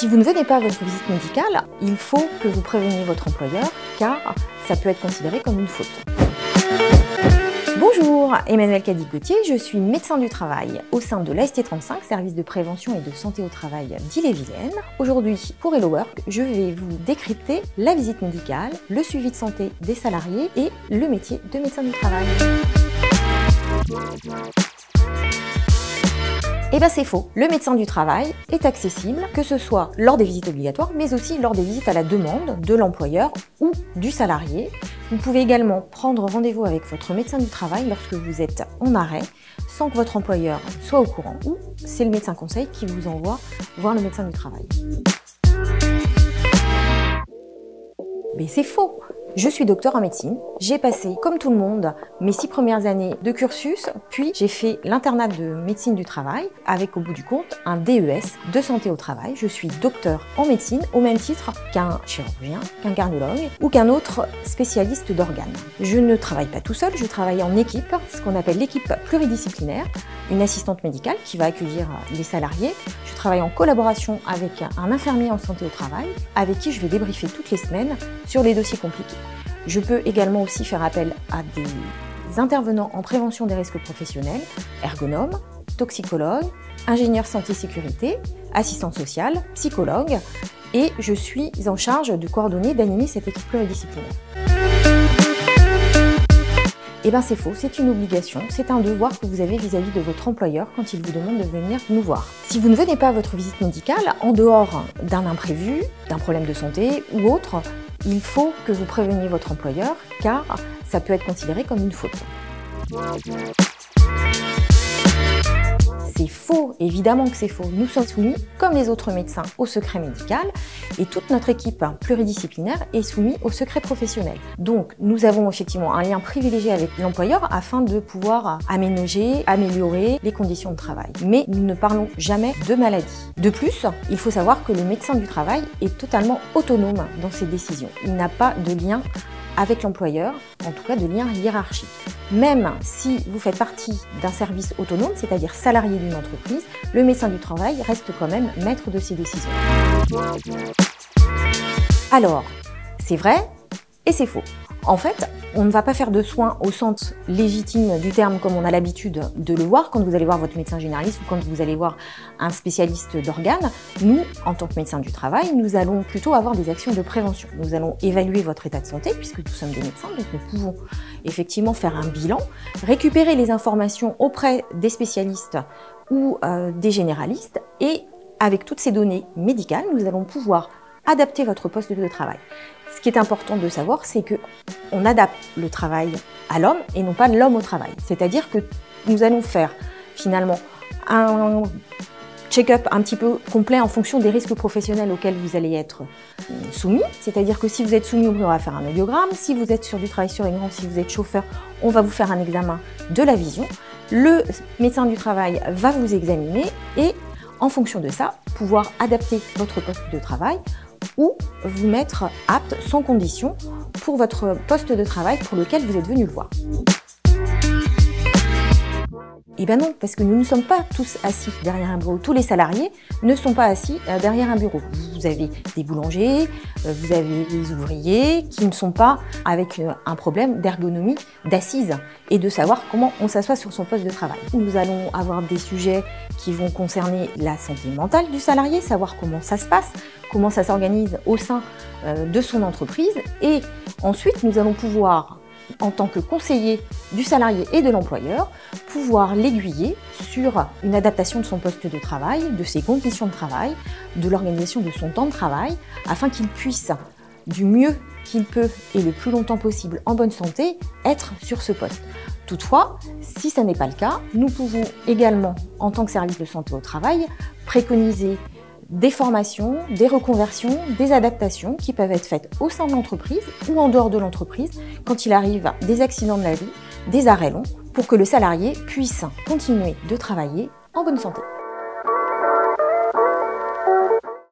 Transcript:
Si vous ne venez pas à votre visite médicale, il faut que vous préveniez votre employeur car ça peut être considéré comme une faute. Bonjour, Emmanuelle Cadic-Gauthier, je suis médecin du travail au sein de l'AST35, service de prévention et de santé au travail d'Ille-et-Vilaine. Aujourd'hui, pour Hello Work, je vais vous décrypter la visite médicale, le suivi de santé des salariés et le métier de médecin du travail. Eh bien c'est faux, le médecin du travail est accessible, que ce soit lors des visites obligatoires, mais aussi lors des visites à la demande de l'employeur ou du salarié. Vous pouvez également prendre rendez-vous avec votre médecin du travail lorsque vous êtes en arrêt, sans que votre employeur soit au courant, ou c'est le médecin conseil qui vous envoie voir le médecin du travail. Mais c'est faux! Je suis docteur en médecine, j'ai passé, comme tout le monde, mes 6 premières années de cursus, puis j'ai fait l'internat de médecine du travail, avec au bout du compte un DES de santé au travail. Je suis docteur en médecine au même titre qu'un chirurgien, qu'un cardiologue ou qu'un autre spécialiste d'organes. Je ne travaille pas tout seul, je travaille en équipe, ce qu'on appelle l'équipe pluridisciplinaire, une assistante médicale qui va accueillir les salariés. Je travaille en collaboration avec un infirmier en santé au travail, avec qui je vais débriefer toutes les semaines sur les dossiers compliqués. Je peux également aussi faire appel à des intervenants en prévention des risques professionnels, ergonomes, toxicologues, ingénieurs santé-sécurité, assistantes sociales, psychologues, et je suis en charge de coordonner, d'animer cette équipe pluridisciplinaire. Eh bien c'est faux, c'est une obligation, c'est un devoir que vous avez vis-à-vis de votre employeur quand il vous demande de venir nous voir. Si vous ne venez pas à votre visite médicale, en dehors d'un imprévu, d'un problème de santé ou autre, il faut que vous préveniez votre employeur car ça peut être considéré comme une faute. C'est faux, évidemment que c'est faux. Nous sommes soumis, comme les autres médecins, au secret médical et toute notre équipe pluridisciplinaire est soumise au secret professionnel. Donc, nous avons effectivement un lien privilégié avec l'employeur afin de pouvoir aménager, améliorer les conditions de travail. Mais nous ne parlons jamais de maladie. De plus, il faut savoir que le médecin du travail est totalement autonome dans ses décisions. Il n'a pas de lien avec l'employeur, en tout cas de lien hiérarchique. Même si vous faites partie d'un service autonome, c'est-à-dire salarié d'une entreprise, le médecin du travail reste quand même maître de ses décisions. Alors, c'est vrai et c'est faux. En fait, on ne va pas faire de soins au sens légitime du terme comme on a l'habitude de le voir quand vous allez voir votre médecin généraliste ou quand vous allez voir un spécialiste d'organes. Nous, en tant que médecin du travail, nous allons plutôt avoir des actions de prévention. Nous allons évaluer votre état de santé puisque nous sommes des médecins, donc nous pouvons effectivement faire un bilan, récupérer les informations auprès des spécialistes ou des généralistes et avec toutes ces données médicales, nous allons pouvoir adapter votre poste de travail. Ce qui est important de savoir, c'est qu'on adapte le travail à l'homme et non pas l'homme au travail. C'est-à-dire que nous allons faire finalement un check-up un petit peu complet en fonction des risques professionnels auxquels vous allez être soumis. C'est-à-dire que si vous êtes soumis, on va faire un audiogramme. Si vous êtes sur du travail sur écran, si vous êtes chauffeur, on va vous faire un examen de la vision. Le médecin du travail va vous examiner et en fonction de ça, pouvoir adapter votre poste de travail ou vous mettre apte sans condition pour votre poste de travail pour lequel vous êtes venu le voir. Eh bien non, parce que nous ne sommes pas tous assis derrière un bureau. Tous les salariés ne sont pas assis derrière un bureau. Vous avez des boulangers, vous avez des ouvriers qui ne sont pas avec un problème d'ergonomie, d'assise et de savoir comment on s'assoit sur son poste de travail. Nous allons avoir des sujets qui vont concerner la santé mentale du salarié, savoir comment ça se passe, comment ça s'organise au sein de son entreprise et ensuite nous allons pouvoir en tant que conseiller du salarié et de l'employeur, pouvoir l'aiguiller sur une adaptation de son poste de travail, de ses conditions de travail, de l'organisation de son temps de travail, afin qu'il puisse, du mieux qu'il peut et le plus longtemps possible en bonne santé, être sur ce poste. Toutefois, si ce n'est pas le cas, nous pouvons également, en tant que service de santé au travail, préconiser des formations, des reconversions, des adaptations qui peuvent être faites au sein de l'entreprise ou en dehors de l'entreprise quand il arrive des accidents de la vie, des arrêts longs, pour que le salarié puisse continuer de travailler en bonne santé.